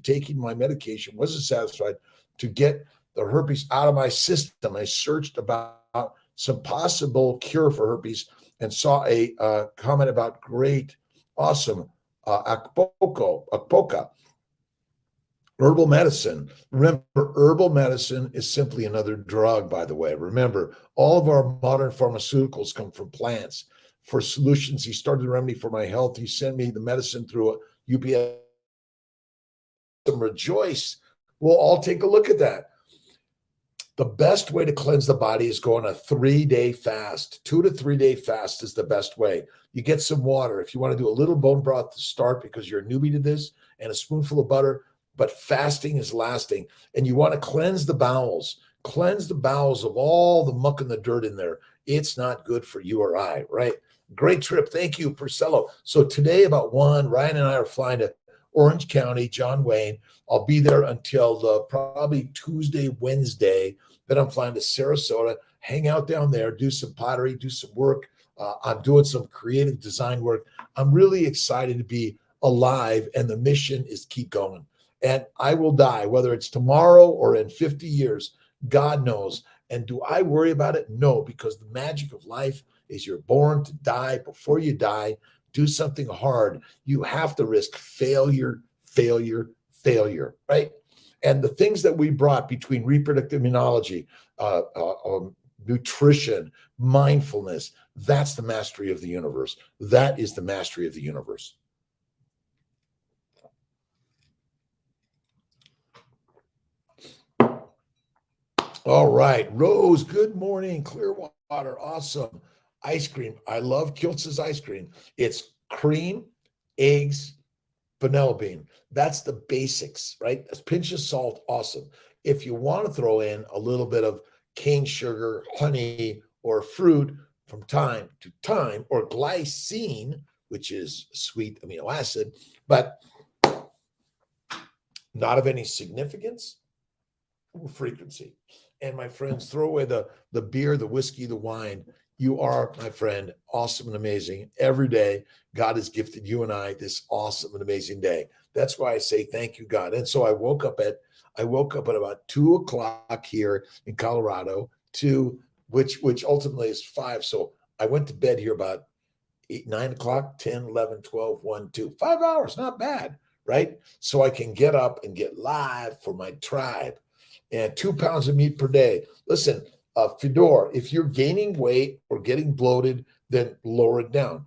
Speaker 1: taking my medication, wasn't satisfied to get the herpes out of my system. I searched about some possible cure for herpes and saw a comment about great, awesome Akpoka. Herbal medicine. Remember, herbal medicine is simply another drug, by the way. Remember, all of our modern pharmaceuticals come from plants. For solutions, he started a remedy for my health. He sent me the medicine through a UPS. Rejoice. We'll all take a look at that. The best way to cleanse the body is go on a 3-day fast. 2 to 3 day fast is the best way. You get some water. If you want to do a little bone broth to start because you're a newbie to this, and a spoonful of butter, but fasting is lasting. And you want to cleanse the bowels of all the muck and the dirt in there. It's not good for you or I, right? Great trip. Thank you, Purcello. So today about 1, Ryan and I are flying to Orange County, John Wayne. I'll be there until probably Tuesday, Wednesday. Then I'm flying to Sarasota, hang out down there, do some pottery, do some work. I'm doing some creative design work. I'm really excited to be alive, and the mission is keep going. And I will die, whether it's tomorrow or in 50 years, God knows. And do I worry about it? No, because the magic of life is you're born to die. Before you die, do something hard. You have to risk failure, right? And the things that we brought between reproductive immunology, nutrition, mindfulness, that's the mastery of the universe. That is the mastery of the universe. All right, Rose, good morning. Clearwater, awesome. Ice cream. I love Kiltz's ice cream. It's cream, eggs, vanilla bean. That's the basics, right? A pinch of salt, awesome. If you want to throw in a little bit of cane sugar, honey, or fruit from time to time, or glycine, which is sweet amino acid, but not of any significance or frequency. And my friends, throw away the beer, the whiskey, the wine. You are, my friend, awesome and amazing. Every day, God has gifted you and I this awesome and amazing day. That's why I say thank you, God. And so I woke up at about 2:00 here in Colorado, which ultimately is 5. So I went to bed here about 8, 9 o'clock, 10, 11, 12, 1, 2, 5 hours, not bad, right? So I can get up and get live for my tribe. And 2 pounds of meat per day. Listen, Fedor, if you're gaining weight or getting bloated, then lower it down.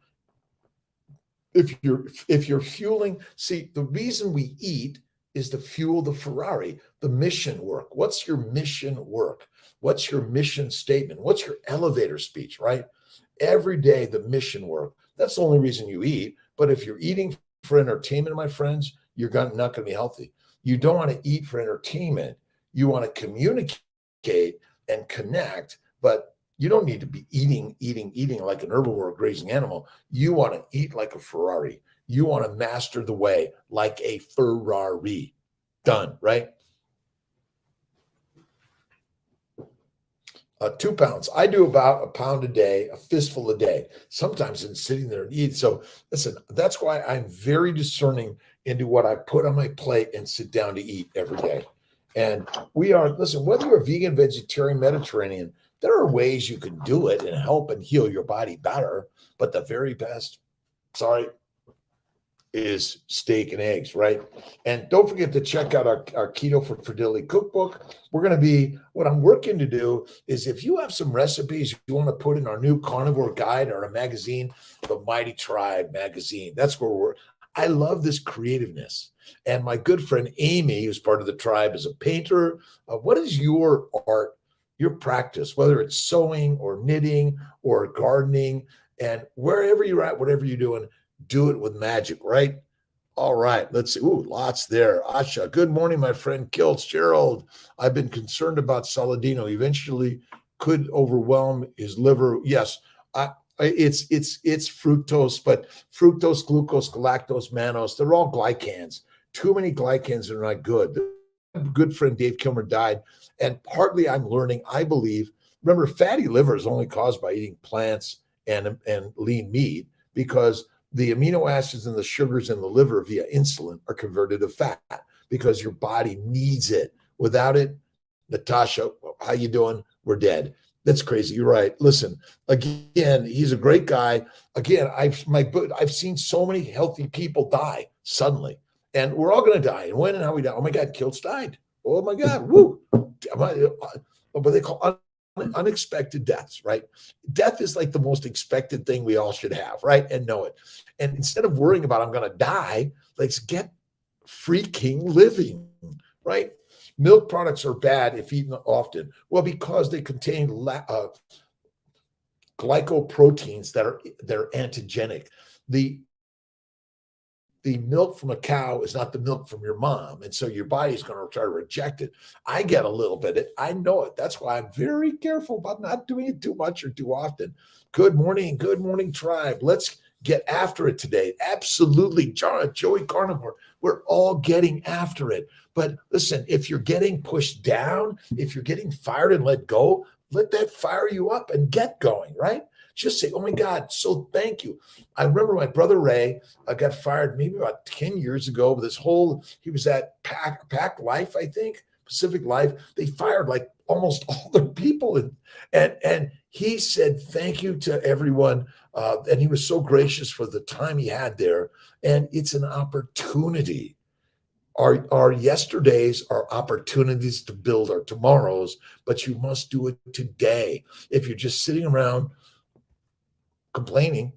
Speaker 1: If you're fueling, see, the reason we eat is to fuel the Ferrari, the mission work. What's your mission work? What's your mission statement? What's your elevator speech, right? Every day, the mission work. That's the only reason you eat. But if you're eating for entertainment, my friends, you're not going to be healthy. You don't want to eat for entertainment. You want to communicate and connect, but you don't need to be eating like an herbivore or grazing animal. You want to eat like a Ferrari. You want to master the way like a Ferrari. Done, right? 2 pounds. I do about a pound a day, a fistful a day, sometimes in sitting there and eat. So listen, that's why I'm very discerning into what I put on my plate and sit down to eat every day. And listen, whether you're vegan, vegetarian, Mediterranean, there are ways you can do it and help and heal your body better. But the very best, is steak and eggs, right? And don't forget to check out our Keto for Fertility cookbook. What I'm working to do is if you have some recipes you want to put in our new carnivore guide or a magazine, the Mighty Tribe magazine, that's where I love this creativeness. And my good friend Amy, who's part of the tribe, is a painter. What is your art, your practice, whether it's sewing or knitting or gardening, and wherever you're at, whatever you're doing, do it with magic, right? All right, let's see. Ooh, lots there. Asha, good morning, my friend Kiltz. Gerald, I've been concerned about Saladino. Eventually could overwhelm his liver. Yes, it's fructose, but fructose, glucose, galactose, mannose, they're all glycans. Too many glycans are not good. Good friend Dave Kilmer died, and partly I'm learning, I believe, remember, fatty liver is only caused by eating plants and lean meat, because the amino acids and the sugars in the liver via insulin are converted to fat because your body needs it. Without it, Natasha, how you doing? We're dead. That's crazy. You're right. Listen, again, he's a great guy. Again, I've seen so many healthy people die suddenly, and we're all going to die. And when and how we die? Oh my God, Kiltz died. Oh my God, woo! What they call unexpected deaths, right? Death is like the most expected thing we all should have, right? And know it. And instead of worrying about I'm going to die, let's get freaking living, right? Milk products are bad if eaten often. Well, because they contain glycoproteins that are antigenic. The milk from a cow is not the milk from your mom. And so your body's going to try to reject it. I get a little bit. I know it. That's why I'm very careful about not doing it too much or too often. Good morning, tribe. Let's get after it today. Absolutely, Joey Carnivore. We're all getting after it. But listen, if you're getting pushed down, if you're getting fired and let go, let that fire you up and get going, right? Just say, oh my God, so thank you. I remember my brother Ray got fired maybe about 10 years ago. He was at Pac Life, I think, Pacific Life. They fired like almost all the people. And he said, thank you to everyone. And he was so gracious for the time he had there. And it's an opportunity. Our yesterdays are opportunities to build our tomorrows, but you must do it today. If you're just sitting around complaining,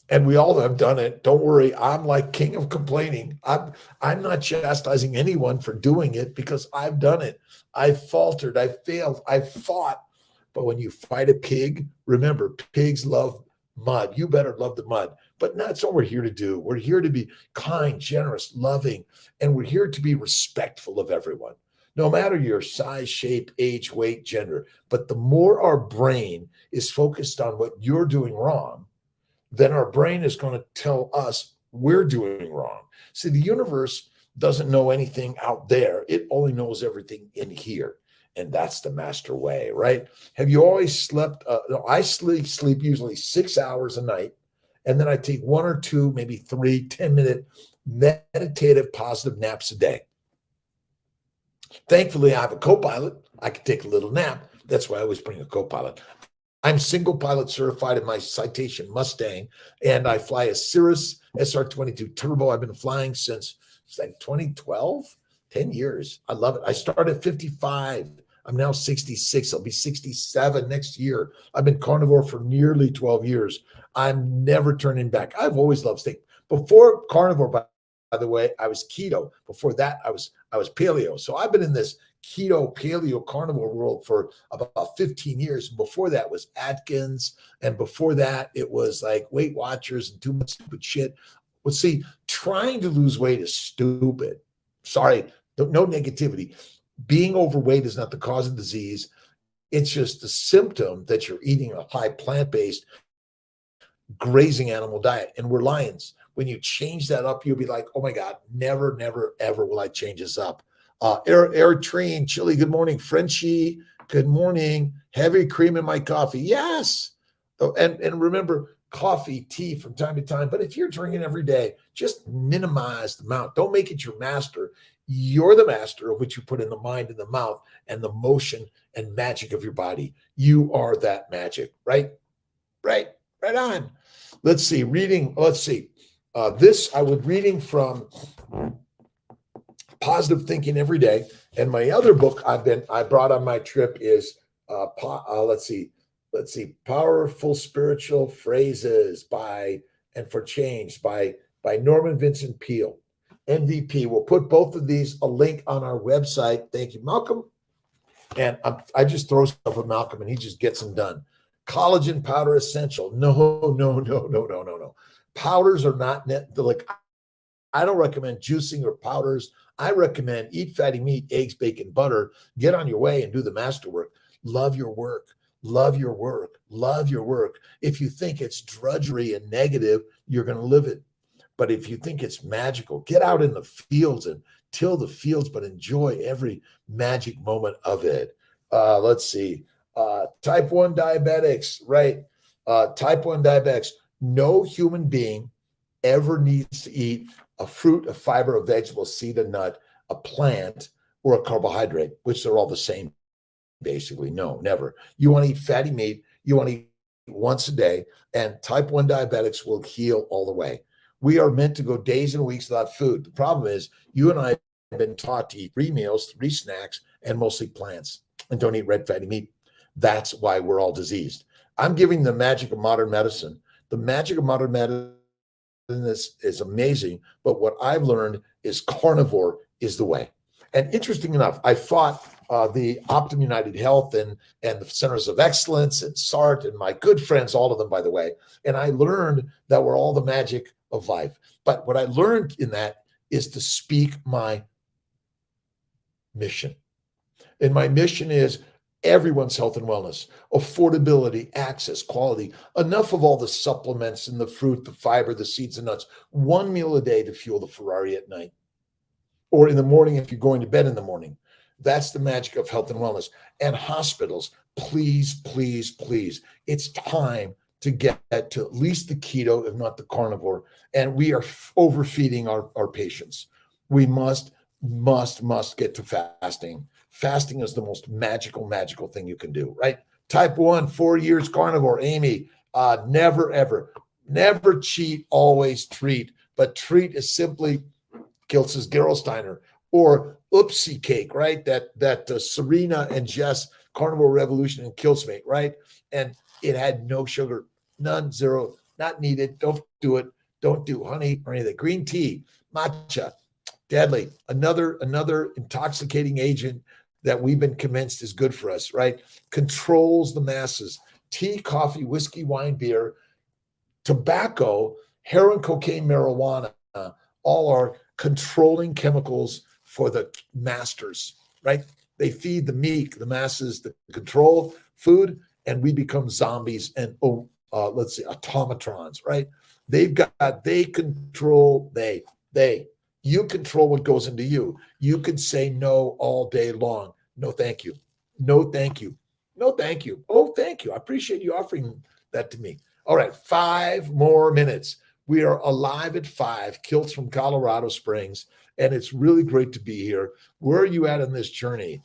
Speaker 1: and we all have done it. Don't worry, I'm like king of complaining. I'm not chastising anyone for doing it because I've done it. I've faltered, I failed, I fought. But when you fight a pig, remember, pigs love mud. You better love the mud. But that's what we're here to do. We're here to be kind, generous, loving, and we're here to be respectful of everyone, no matter your size, shape, age, weight, gender. But the more our brain is focused on what you're doing wrong, then our brain is going to tell us we're doing wrong. See, the universe doesn't know anything out there. It only knows everything in here. And that's the master way, right? Have you always slept? No, I sleep usually 6 hours a night. And then I take 1 or 2, maybe 3 10-minute meditative positive naps a day. Thankfully, I have a co-pilot. I can take a little nap. That's why I always bring a co-pilot. I'm single pilot certified in my Citation Mustang, and I fly a Cirrus SR22 Turbo. I've been flying since like 2012, 10 years. I love it. I started at 55. I'm now 66. I'll be 67 next year. I've been carnivore for nearly 12 years. I'm never turning back. I've always loved steak. Before carnivore, by the way, I was keto. Before that, I was paleo. So I've been in this keto, paleo, carnivore world for about 15 years. Before that was Atkins. And before that, it was like Weight Watchers and too much stupid shit. Well, see, trying to lose weight is stupid. Sorry, no negativity. Being overweight is not the cause of disease. It's just the symptom that you're eating a high plant-based grazing animal diet. And we're lions. When you change that up, you'll be like, oh my God, never, never, ever will I change this up. Eritrine, Chili, good morning. Frenchie, good morning. Heavy cream in my coffee. Yes. Oh, and remember, coffee, tea from time to time. But if you're drinking every day, just minimize the amount. Don't make it your master. You're the master of what you put in the mind and the mouth and the motion and magic of your body. You are that magic, right? Right on. Let's see. Reading. Let's see. This I was reading from Positive Thinking Every Day, and my other book I brought on my trip is let's see, Powerful Spiritual Phrases for Change by Norman Vincent Peale, MVP. We'll put both of these a link on our website. Thank you, Malcolm. And I just throw stuff at Malcolm, and he just gets them done. Collagen powder essential. No. Powders are not like. I don't recommend juicing or powders. I recommend eat fatty meat, eggs, bacon, butter. Get on your way and do the masterwork. Love your work. Love your work. Love your work. If you think it's drudgery and negative, you're going to live it. But if you think it's magical, get out in the fields and till the fields, but enjoy every magic moment of it. Let's see. Type 1 diabetics, right? Type 1 diabetics. No human being ever needs to eat a fruit, a fiber, a vegetable, seed, a nut, a plant, or a carbohydrate, which they're all the same, basically. No, never. You want to eat fatty meat. You want to eat once a day, and type 1 diabetics will heal all the way. We are meant to go days and weeks without food. The problem is you and I have been taught to eat 3 meals, 3 snacks, and mostly plants, and don't eat red fatty meat. That's why we're all diseased. I'm giving the magic of modern medicine. The magic of modern medicine is amazing, but what I've learned is carnivore is the way. And interesting enough, I fought the Optum United Health and the Centers of Excellence and SART and my good friends, all of them, by the way. And I learned that we're all the magic of life. But what I learned in that is to speak my mission. And my mission is everyone's health and wellness, affordability, access, quality, enough of all the supplements and the fruit, the fiber, the seeds and nuts, 1 meal a day to fuel the Ferrari at night or in the morning if you're going to bed in the morning. That's the magic of health and wellness. And hospitals, please, please, please, it's time to get to at least the keto, if not the carnivore. And we are overfeeding our patients. We must get to fasting. Fasting is the most magical thing you can do, right? Type 1, 4 years carnivore. Amy, never, ever, never cheat, always treat. But treat is simply Kiltz's Gerolsteiner, or Oopsie Cake, right? That Serena and Jess Carnivore Revolution and Kiltz made, right? And it had no sugar, none, zero, not needed. Don't do it. Don't do honey or anything. Green tea, matcha, deadly. Another intoxicating agent that we've been convinced is good for us, right? Controls the masses. Tea, coffee, whiskey, wine, beer, tobacco, heroin, cocaine, marijuana, all are controlling chemicals for the masters, right? They feed the meek, the masses, the control food, and we become zombies and let's say automatrons, right? They control, you control what goes into you. You can say no all day long. No, thank you. No, thank you. No, thank you. Oh, thank you. I appreciate you offering that to me. All right, 5 more minutes. We are alive at 5. Kiltz from Colorado Springs, and it's really great to be here. Where are you at on this journey?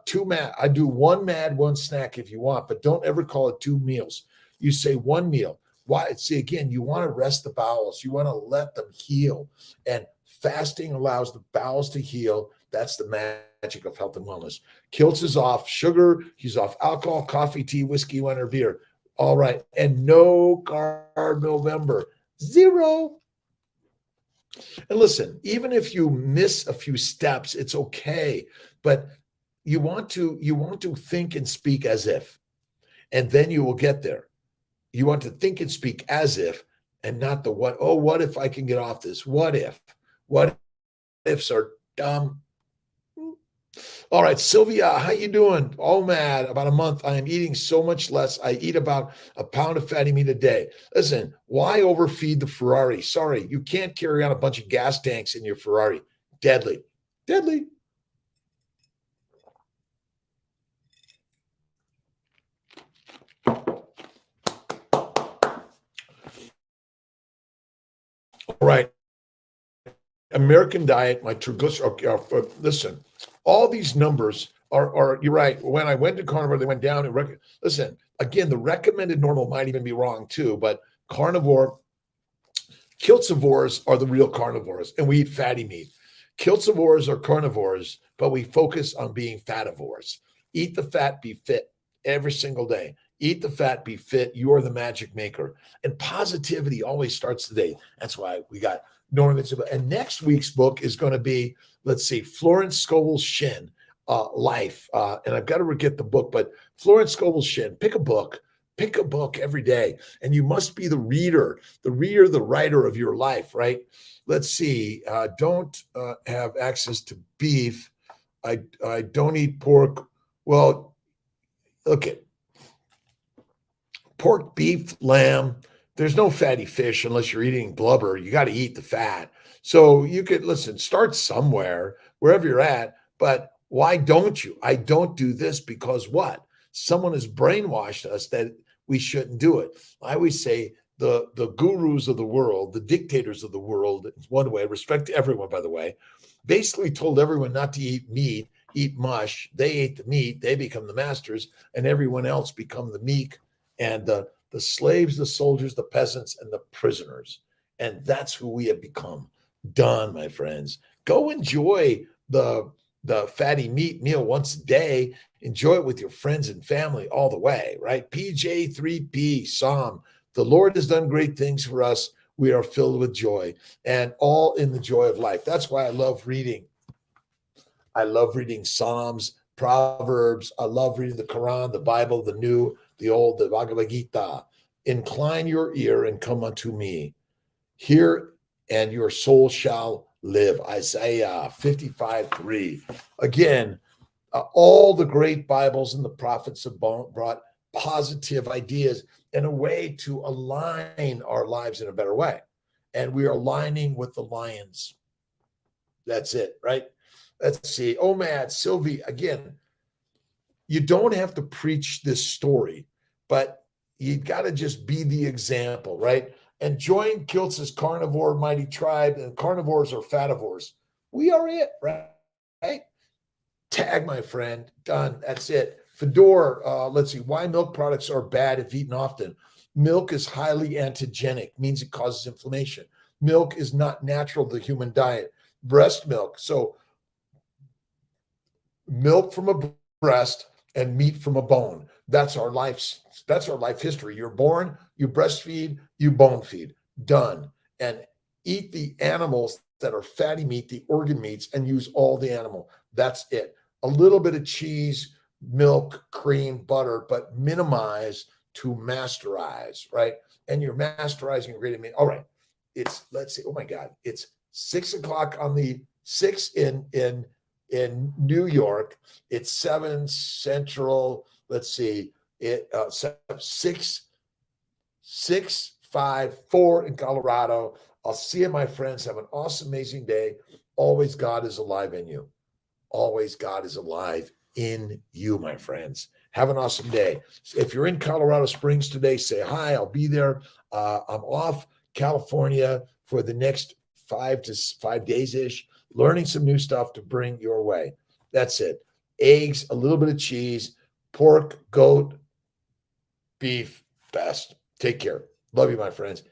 Speaker 1: Two mad. I do one mad, one snack if you want, but don't ever call it 2 meals. You say 1 meal. Why? See, again, you want to rest the bowels. You want to let them heal, and fasting allows the bowels to heal. That's the magic of health and wellness. Kiltz is off sugar. He's off alcohol, coffee, tea, whiskey, wine, or beer. All right. And no carb November. 0. And listen, even if you miss a few steps, it's okay. But you want to think and speak as if, and then you will get there. You want to think and speak as if, and not the what. Oh, what if I can get off this? What if? What ifs are dumb. All right, Sylvia, how you doing? Oh, mad. About a month, I am eating so much less. I eat about a pound of fatty meat a day. Listen, why overfeed the Ferrari? Sorry, you can't carry on a bunch of gas tanks in your Ferrari. Deadly. Deadly. All right. American diet, my triglycerides. Listen, all these numbers are, you're right. When I went to carnivore, they went down. Listen, again, the recommended normal might even be wrong too, but carnivore, Kiltzivores are the real carnivores, and we eat fatty meat. Kiltzivores are carnivores, but we focus on being fativores. Eat the fat, be fit every single day. Eat the fat, be fit. You are the magic maker. And positivity always starts today. That's why we got Norman. And next week's book is going to be, let's see, Florence Scovel Shinn, Life. And I've got to get the book, but Florence Scovel Shinn, pick a book every day. And you must be the writer of your life, right? Let's see. Don't have access to beef. I don't eat pork. Well, okay. Pork, beef, lamb. There's no fatty fish unless you're eating blubber. You got to eat the fat. So you could, listen, start somewhere, wherever you're at. But why don't you? I don't do this because what? Someone has brainwashed us that we shouldn't do it. I always say the gurus of the world, the dictators of the world, one way, respect to everyone, by the way, basically told everyone not to eat meat, eat mush. They ate the meat. They become the masters, and everyone else become the meek and the slaves, the soldiers, the peasants, and the prisoners. And that's who we have become. Done, my friends. Go enjoy the fatty meat meal once a day. Enjoy it with your friends and family all the way, right? PJ3P, Psalm. The Lord has done great things for us. We are filled with joy, and all in the joy of life. That's why I love reading. I love reading Psalms, Proverbs. I love reading the Quran, the Bible, the New, the Old, the Bhagavad Gita. Incline your ear and come unto me. Hear, and your soul shall live. Isaiah 55:3. Again, all the great Bibles and the prophets have brought positive ideas and a way to align our lives in a better way. And we are aligning with the lions. That's it, right? Let's see. Oh, man, Sylvie, again, you don't have to preach this story, but you got to just be the example, right? And join Kiltz's Carnivore Mighty Tribe, and carnivores are fativores. We are it, right? Tag, my friend. Done. That's it. Fedor, let's see. Why milk products are bad if eaten often. Milk is highly antigenic, means it causes inflammation. Milk is not natural to the human diet. breast milk. So milk from a breast and meat from a bone. That's our life history. You're born, you breastfeed, you bone feed. Done. And eat the animals that are fatty meat, the organ meats, and use all the animal. That's it. A little bit of cheese, milk, cream, butter, but minimize to masterize, right? And you're masterizing great meat. All right. Let's see. Oh my God. It's 6 o'clock on the 6 in New York. It's 7 Central. Let's see. It 6:54 in Colorado. I'll see you, my friends. Have an awesome, amazing day. Always God is alive in you. Always God is alive in you, my friends. Have an awesome day. If you're in Colorado Springs today, say hi. I'll be there. I'm off California for the next 5 days-ish, learning some new stuff to bring your way. That's it. Eggs, a little bit of cheese, pork, goat, beef, best. Take care. Love you, my friends.